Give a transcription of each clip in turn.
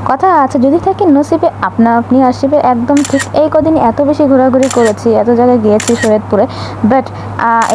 কথা আছে যদি থাকে নসিবে আপনা আপনি আসবে। একদম ঠিক এই কদিন এত বেশি ঘোরাঘুরি করেছি, এত জায়গায় গিয়েছি শরীয়তপুরে, বাট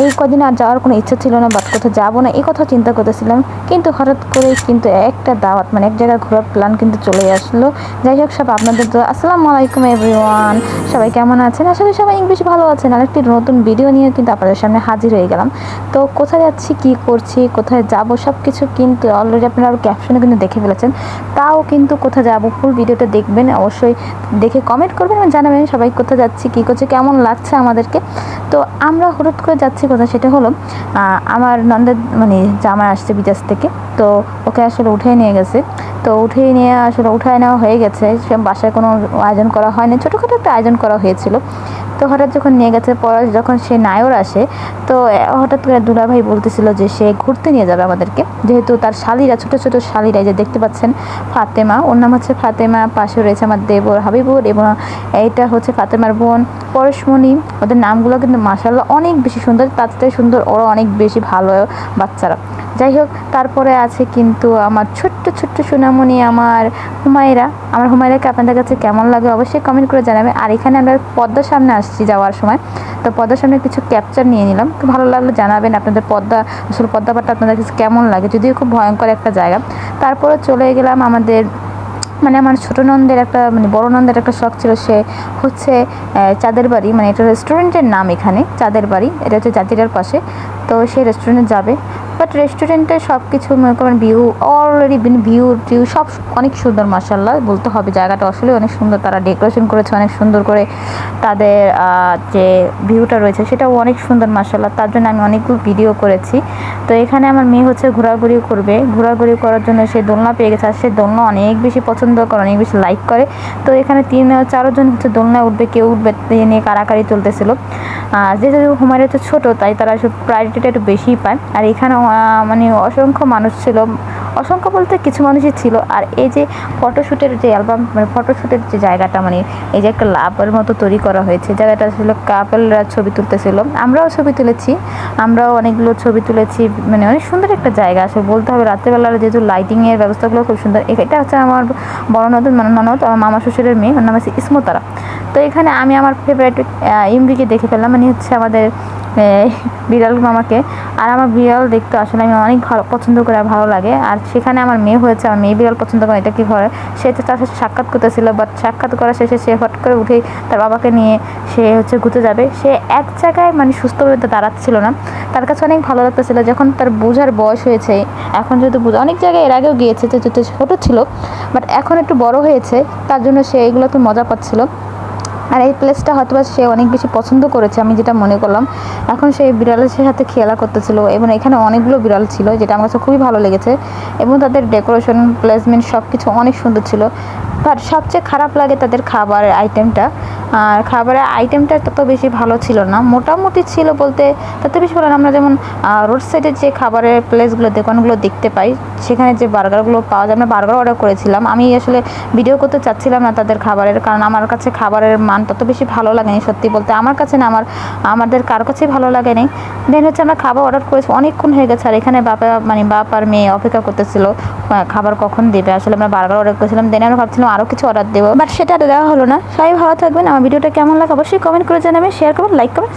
এই কদিন আর যাওয়ার কোনো ইচ্ছা ছিল না, বাট কোথাও যাবো না এই কথা চিন্তা করতেছিলাম। কিন্তু হঠাৎ করেই কিন্তু একটা দাওয়াত মানে এক জায়গায় ঘোরার প্ল্যান কিন্তু চলে আসলো। যাই হোক, সব আপনাদের তো আসসালামু আলাইকুম এভরিওয়ান, সবাই কেমন আছেন? আসলে সবাই বেশি ভালো আছেন। আর একটি নতুন ভিডিও নিয়ে কিন্তু আপনাদের সামনে হাজির হয়ে গেলাম। তো কোথায় যাচ্ছি, কি করছি, কোথায় যাব সব কিছু কিন্তু অলরেডি আপনারা ক্যাপশনে কিন্তু দেখে ফেলেছেন। তাও কিন্তু কোথায় যাব ফুল ভিডিওটা দেখবেন, অবশ্যই দেখে কমেন্ট করবেন এবং জানাবেন সবাই কোথায় যাচ্ছি, কী করছে, কেমন লাগছে আমাদেরকে। তো আমরা হঠাৎ করে যাচ্ছি কোথায়, সেটা হলো আমার নন্দের মানে জামাই আসছে বিদেশ থেকে, তো ওকে আসলে উঠিয়ে নিয়ে গেছে। তো উঠিয়ে নিয়ে আসলে উঠায় নেওয়া হয়ে গেছে, সে বাসায় কোনো আয়োজন করা হয়নি, ছোটোখাটো একটা আয়োজন করা হয়েছিল। তো হঠাৎ যখন নিয়ে গেছে, পরে যখন সে নায়র আসে, তো হঠাৎ করে দুলাভাই বলতেছিল যে সে ঘুরতে নিয়ে যাবে আমাদেরকে, যেহেতু তার শালিরা ছোটো ছোটো শালিরা, যে দেখতে পাচ্ছেন ফাতেমা, ওর নাম হচ্ছে ফাতেমা, পাশে রয়েছে আমার দেবর হাবিবুর, এবং এইটা হচ্ছে ফাতেমার বোন পরশমণি। ওদের নামগুলো কিন্তু মাশাআল্লাহ অনেক বেশি সুন্দর, তার থেকে সুন্দর ওরা অনেক বেশি ভালো বাচ্চারা। যাই হোক, তারপরে আছে কিন্তু আমার ছোট্ট ছোট্ট সোনামণি আমার হুমায়রা। আমার হুমায়রাকে আপনাদের কাছে কেমন লাগে অবশ্যই কমেন্ট করে জানাবেন। আর এখানে আমরা পদ্মার সামনে আসছি যাওয়ার সময়, তো পদ্মার সামনে কিছু ক্যাপচার নিয়ে নিলাম, তো ভালো লাগলো জানাবেন আপনাদের আসলে পদ্মা পাড়টা আপনাদের কাছে কেমন লাগে, যদিও খুব ভয়ঙ্কর একটা জায়গা। তারপরে চলে গেলাম আমাদের মানে আমার ছোটো নন্দের একটা মানে বড় নন্দের একটা শখ ছিল, সে হচ্ছে চাঁদের বাড়ি, মানে এটা রেস্টুরেন্টের নাম এখানে চাঁদের বাড়ি, এটা হচ্ছে জাজিরার পাশে। তো সেই রেস্টুরেন্টে যাবে, বাট রেস্টুরেন্টে সব কিছু মনে করেন ভিউ অলরেডি ভিউ টিউ সব অনেক সুন্দর, মাশাআল্লাহ বলতে হবে, জায়গাটা আসলে অনেক সুন্দর, তারা ডেকোরেশন করেছে অনেক সুন্দর করে, তাদের যে ভিউটা রয়েছে সেটাও অনেক সুন্দর মাশাআল্লাহ। তার জন্য আমি অনেকগুলো ভিডিও করেছি। তো এখানে আমার মেয়ে হচ্ছে ঘোরাঘুরি করবে, ঘোরাঘুরি করার জন্য সে দোলনা পেয়ে গেছে, আর সে দোলনা অনেক বেশি পছন্দ করে, অনেক বেশি লাইক করে। তো এখানে 3-4 জন হচ্ছে দোলনায় উঠবে, কেউ উঠবে নিয়ে কারাকারি চলতেছিল। যেহেতু হুমায়রা তো ছোটো, তাই তারা সব প্রায়োরিটিটা একটু বেশিই পায়। আর এখানে মানে অসংখ্য মানুষ ছিল, অসংখ্য বলতে কিছু মানুষই ছিল। আর এই যে ফটোশ্যুটের যে অ্যালবাম, মানে ফটোশ্যুটের যে জায়গাটা, মানে এই যে একটা লাভের মতো তৈরি করা হয়েছে, জায়গাটা আসলে কাপলরা ছবি তুলতেছিল, আমরাও ছবি তুলেছি, আমরাও অনেকগুলো ছবি তুলেছি। মানে অনেক সুন্দর একটা জায়গা আসলে বলতে হবে, রাত্রেবেলার যেহেতু লাইটিংয়ের ব্যবস্থাগুলো খুব সুন্দর। এটা হচ্ছে আমার বড় ননদ আমার মামা শ্বশুরের মেয়ে, ওর নাম হচ্ছে ইসমতারা। তো এখানে আমি আমার ফেভারিট ইমরিকে দেখে ফেললাম, মানে হচ্ছে আমাদের বিড়াল মামাকে। আর আমার বিড়াল দেখতে আসলে আমি অনেক ভালো পছন্দ করে, ভালো লাগে। আর সেখানে আমার মেয়ে হয়েছে, আমার মেয়ে বিড়াল পছন্দ করে, এটা কি করে, সে তো তার সাথে সাক্ষাৎ করতেছিল, বাট সাক্ষাৎ করা শেষে সে হট করে উঠেই তার বাবাকে নিয়ে সে হচ্ছে ঘুরতে যাবে। সে এক জায়গায় মানে সুস্থভাবে দাঁড়াচ্ছিল না, তার কাছে অনেক ভালো লাগতেছিল। যখন তার বোঝার বয়স হয়েছে, এখন যেহেতু অনেক জায়গায় এর আগেও গিয়েছে, যেহেতু ছোটো ছিল, বাট এখন একটু বড় হয়েছে, তার জন্য সে এগুলোতে মজা পাচ্ছিল। আর এই প্লেসটা হয়তো বা সে অনেক বেশি পছন্দ করেছে, আমি যেটা মনে করলাম। এখন সেই বিড়ালের সাথে খেলা করতেছিল, এবং এখানে অনেকগুলো বিড়াল ছিল, যেটা আমার কাছে খুবই ভালো লেগেছে, এবং তাদের ডেকোরেশন প্লেসমেন্ট সব কিছু অনেক সুন্দর ছিল। বাট সবচেয়ে খারাপ লাগে তাদের খাবারের আইটেমটা, আর খাবারের আইটেমটা তত বেশি ভালো ছিল না, মোটামুটি ছিল বলতে তত বেশি ভালো না। আমরা যেমন রোড সাইডের যে খাবারের প্লেসগুলো, দোকানগুলো দেখতে পাই, সেখানে যে বার্গারগুলো পাওয়া যায়, আমরা বার্গার অর্ডার করেছিলাম। আমি আসলে ভিডিও করতে চাচ্ছিলাম না তাদের খাবারের, কারণ আমার কাছে খাবারের মান তত বেশি ভালো লাগেনি, সত্যি বলতে আমার কাছে না, আমাদের কারো কাছেই ভালো লাগেনি। দেন হচ্ছে আমরা খাবার অর্ডার করেছি, অনেকক্ষণ হয়ে গেছে, আর এখানে বাপ আর মেয়ে অপেক্ষা করতেছিল খাবার কখন দেবে। আসলে আমরা বার্গার অর্ডার করেছিলাম, দেন আমরা ভাবছিলাম আরও কিছু অর্ডার দেবো, বাট সেটা দেওয়া হলো না। সবাই ভালো থাকবেন, আমার ভিডিওটা কেমন লাগে অবশ্যই কমেন্ট করে জানাবেন, শেয়ার করবেন, লাইক করবেন।